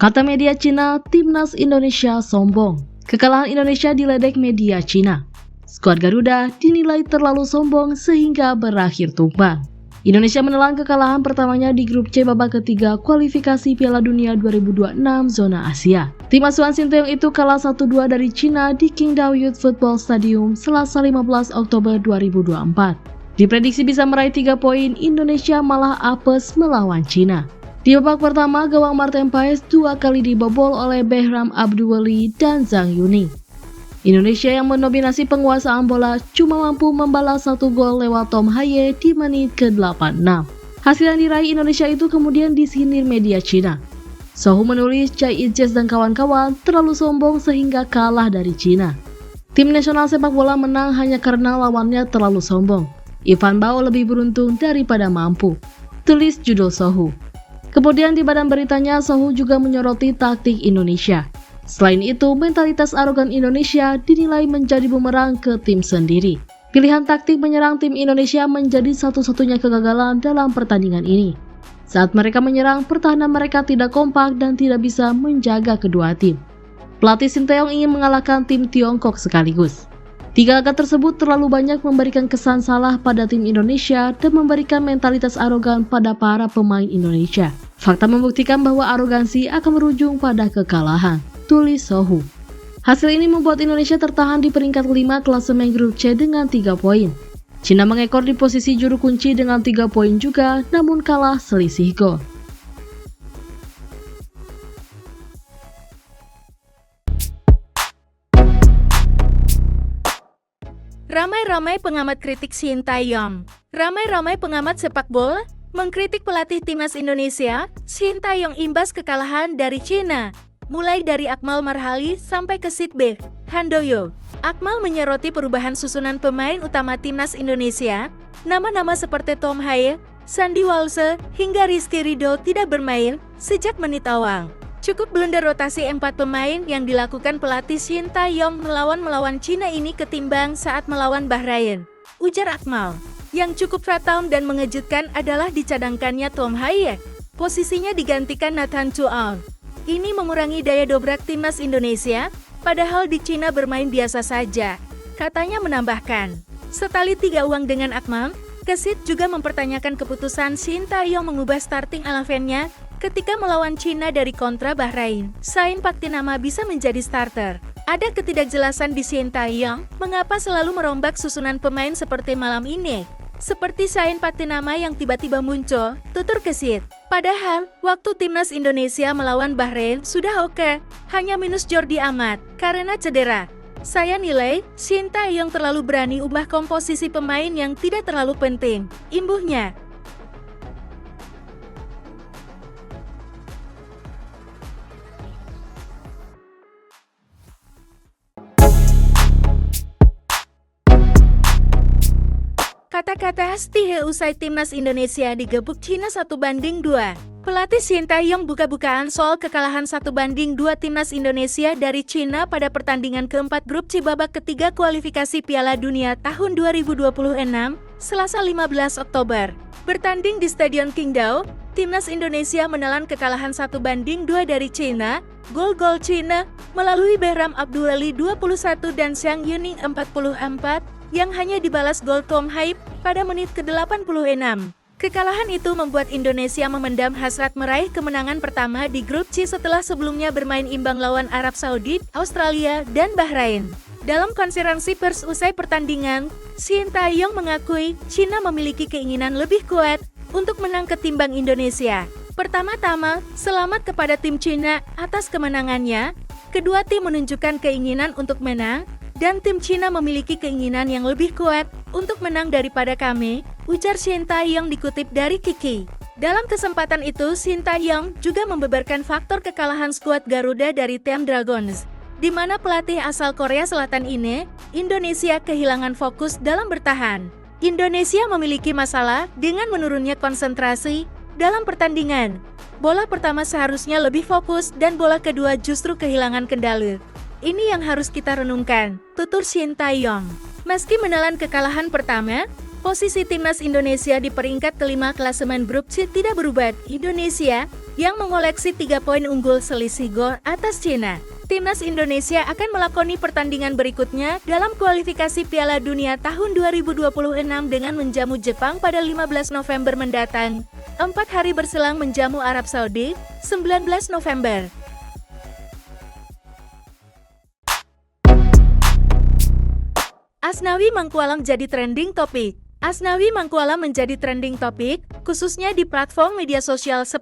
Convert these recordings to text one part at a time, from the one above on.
Kata media Cina, timnas Indonesia sombong. Kekalahan Indonesia diledek media Cina. Skuad Garuda dinilai terlalu sombong sehingga berakhir tumbang. Indonesia menelan kekalahan pertamanya di grup C babak ketiga kualifikasi Piala Dunia 2026 zona Asia. Tim asuhan Sinteyong itu kalah 1-2 dari Cina di Qingdao Youth Football Stadium Selasa 15 Oktober 2024. Diprediksi bisa meraih 3 poin, Indonesia malah apes melawan Cina. Di babak pertama, gawang Martin Paes 2 kali dibobol oleh Behram Abduweli dan Zhang Yuni. Indonesia yang mendominasi penguasaan bola cuma mampu membalas 1 gol lewat Tom Haye di menit ke-86. Hasil yang diraih Indonesia itu kemudian disindir media Cina. Sohu menulis Cai Ijes dan kawan-kawan terlalu sombong sehingga kalah dari Cina. Tim nasional sepak bola menang hanya karena lawannya terlalu sombong. Ivan Bao lebih beruntung daripada mampu, tulis judul Sohu. Kemudian di badan beritanya, Sohu juga menyoroti taktik Indonesia. Selain itu, mentalitas arogan Indonesia dinilai menjadi bumerang ke tim sendiri. Pilihan taktik menyerang tim Indonesia menjadi satu-satunya kegagalan dalam pertandingan ini. Saat mereka menyerang, pertahanan mereka tidak kompak dan tidak bisa menjaga kedua tim. Pelatih Sinteyong ingin mengalahkan tim Tiongkok sekaligus. 3 laga tersebut terlalu banyak memberikan kesan salah pada tim Indonesia dan memberikan mentalitas arogan pada para pemain Indonesia. Fakta membuktikan bahwa arogansi akan berujung pada kekalahan, tulis Sohu. Hasil ini membuat Indonesia tertahan di peringkat 5 klasemen grup C dengan 3 poin. Cina mengekor di posisi juru kunci dengan 3 poin juga, namun kalah selisih gol. Ramai-ramai pengamat kritik Sinteyong. Ramai-ramai pengamat sepak bola mengkritik pelatih timnas Indonesia, Sinteyong imbas kekalahan dari Cina. Mulai dari Akmal Marhali sampai ke Sidbeh Handoyo. Akmal menyoroti perubahan susunan pemain utama timnas Indonesia. Nama-nama seperti Tom Haye, Sandi Walse, hingga Rizky Ridho tidak bermain sejak menit awal. Cukup blunder rotasi 4 pemain yang dilakukan pelatih Sinteyong melawan Cina ini ketimbang saat melawan Bahrain, ujar Akmal. Yang cukup fatal dan mengejutkan adalah dicadangkannya Tom Haye. Posisinya digantikan Nathan Chual. Ini mengurangi daya dobrak timnas Indonesia, padahal di Cina bermain biasa saja. Katanya menambahkan, setali 3 uang dengan Akmal, Kesit juga mempertanyakan keputusan Sinteyong mengubah starting 11-nya ketika melawan Cina dari kontra Bahrain. Sain Paktinama bisa menjadi starter. Ada ketidakjelasan di Sinteyong mengapa selalu merombak susunan pemain seperti malam ini. Seperti Sain Paktinama yang tiba-tiba muncul, tutur Kesit. Padahal, waktu timnas Indonesia melawan Bahrain sudah oke, hanya minus Jordi Amat karena cedera. Saya nilai, Sinteyong terlalu berani ubah komposisi pemain yang tidak terlalu penting, imbuhnya. Kata-kata Stihe usai timnas Indonesia digebuk Cina 1-2. Pelatih Sinteyong buka-bukaan soal kekalahan 1-2 timnas Indonesia dari Cina pada pertandingan keempat grup C babak ketiga kualifikasi Piala Dunia tahun 2026, Selasa 15 Oktober. Bertanding di Stadion Qingdao, timnas Indonesia menelan kekalahan 1-2 dari Cina. Gol-gol Cina melalui Behram Abduweli 21 dan Zhang Yuni 44, yang hanya dibalas gol Tom Haye pada menit ke-86. Kekalahan itu membuat Indonesia memendam hasrat meraih kemenangan pertama di grup C setelah sebelumnya bermain imbang lawan Arab Saudi, Australia, dan Bahrain. Dalam konferensi pers usai pertandingan, Sinteyong mengakui Cina memiliki keinginan lebih kuat untuk menang ketimbang Indonesia. Pertama-tama, selamat kepada tim Cina atas kemenangannya. Kedua tim menunjukkan keinginan untuk menang, dan tim Cina memiliki keinginan yang lebih kuat untuk menang daripada kami, ujar Sinteyong dikutip dari Kiki. Dalam kesempatan itu, Sinteyong juga membeberkan faktor kekalahan skuad Garuda dari Team Dragons, di mana pelatih asal Korea Selatan ini, Indonesia kehilangan fokus dalam bertahan. Indonesia memiliki masalah dengan menurunnya konsentrasi dalam pertandingan. Bola pertama seharusnya lebih fokus dan bola kedua justru kehilangan kendali. Ini yang harus kita renungkan, tutur Sinteyong. Meski menelan kekalahan pertama, Posisi timnas Indonesia di peringkat kelima klasemen grup C tidak berubah. Indonesia yang mengoleksi 3 poin unggul selisih gol atas Cina. Timnas Indonesia akan melakoni pertandingan berikutnya dalam kualifikasi Piala Dunia tahun 2026 dengan menjamu Jepang pada 15 November mendatang. 4 hari berselang menjamu Arab Saudi, 19 November. Asnawi Mangkualam jadi trending topik. Asnawi Mangkualam menjadi trending topik, khususnya di platform media sosial 10.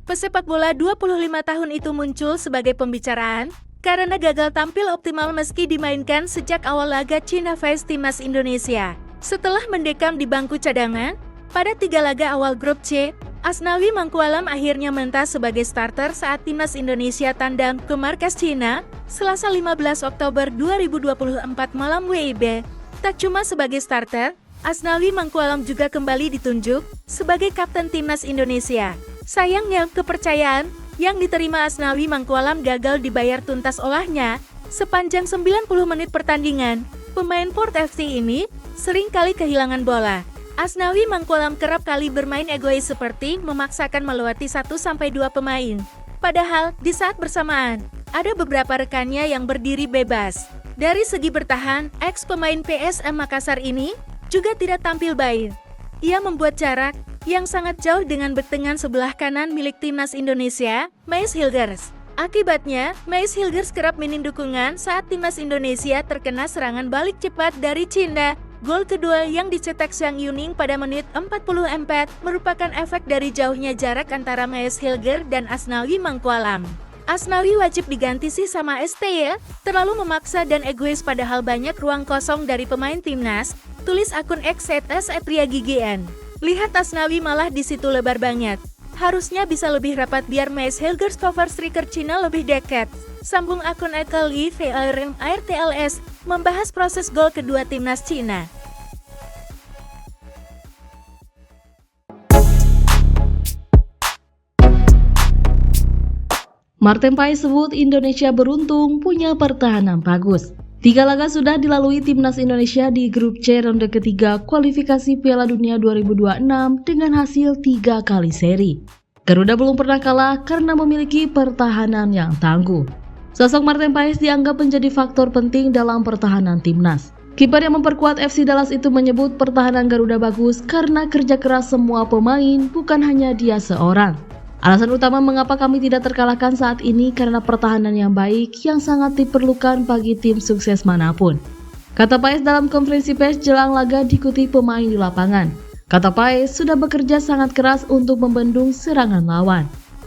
Pesepak bola 25 tahun itu muncul sebagai pembicaraan karena gagal tampil optimal meski dimainkan sejak awal laga China vs Timnas Indonesia. Setelah mendekam di bangku cadangan, pada 3 laga awal grup C, Asnawi Mangkualam akhirnya mentas sebagai starter saat Timnas Indonesia tandang ke markas Cina, Selasa 15 Oktober 2024 malam WIB. Tak cuma sebagai starter, Asnawi Mangkualam juga kembali ditunjuk sebagai kapten Timnas Indonesia. Sayangnya, kepercayaan yang diterima Asnawi Mangkualam gagal dibayar tuntas olehnya. Sepanjang 90 menit pertandingan, pemain Port FC ini sering kali kehilangan bola. Asnawi Mangkualam kerap kali bermain egois seperti memaksakan melewati 1-2 pemain. Padahal, di saat bersamaan, ada beberapa rekannya yang berdiri bebas. Dari segi bertahan, ex-pemain PSM Makassar ini juga tidak tampil baik. Ia membuat jarak yang sangat jauh dengan bek tengan sebelah kanan milik Timnas Indonesia, Mees Hilgers. Akibatnya, Mees Hilgers kerap minim dukungan saat Timnas Indonesia terkena serangan balik cepat dari Cina. Gol kedua yang dicetak Zhang Yuning pada menit 44 merupakan efek dari jauhnya jarak antara Mees Hilgers dan Asnawi Mangkualam. Asnawi wajib diganti sih sama STY, terlalu memaksa dan egois padahal banyak ruang kosong dari pemain timnas, tulis akun @SAtriaGGN. Lihat Asnawi malah di situ lebar banget. Harusnya bisa lebih rapat biar Mees Hilgers cover striker Cina lebih dekat. Sambung akun @LIVRMARTLS membahas proses gol kedua timnas Cina. Martin Paes sebut Indonesia beruntung punya pertahanan bagus. 3 laga sudah dilalui Timnas Indonesia di grup C ronde ketiga kualifikasi Piala Dunia 2026 dengan hasil 3 kali seri. Garuda belum pernah kalah karena memiliki pertahanan yang tangguh. Sosok Martin Paes dianggap menjadi faktor penting dalam pertahanan Timnas. Kiper yang memperkuat FC Dallas itu menyebut pertahanan Garuda bagus karena kerja keras semua pemain, bukan hanya dia seorang. Alasan utama mengapa kami tidak terkalahkan saat ini karena pertahanan yang baik yang sangat diperlukan bagi tim sukses manapun. Kata Paes dalam konferensi pers jelang laga diikuti pemain di lapangan. Kata Paes sudah bekerja sangat keras untuk membendung serangan lawan.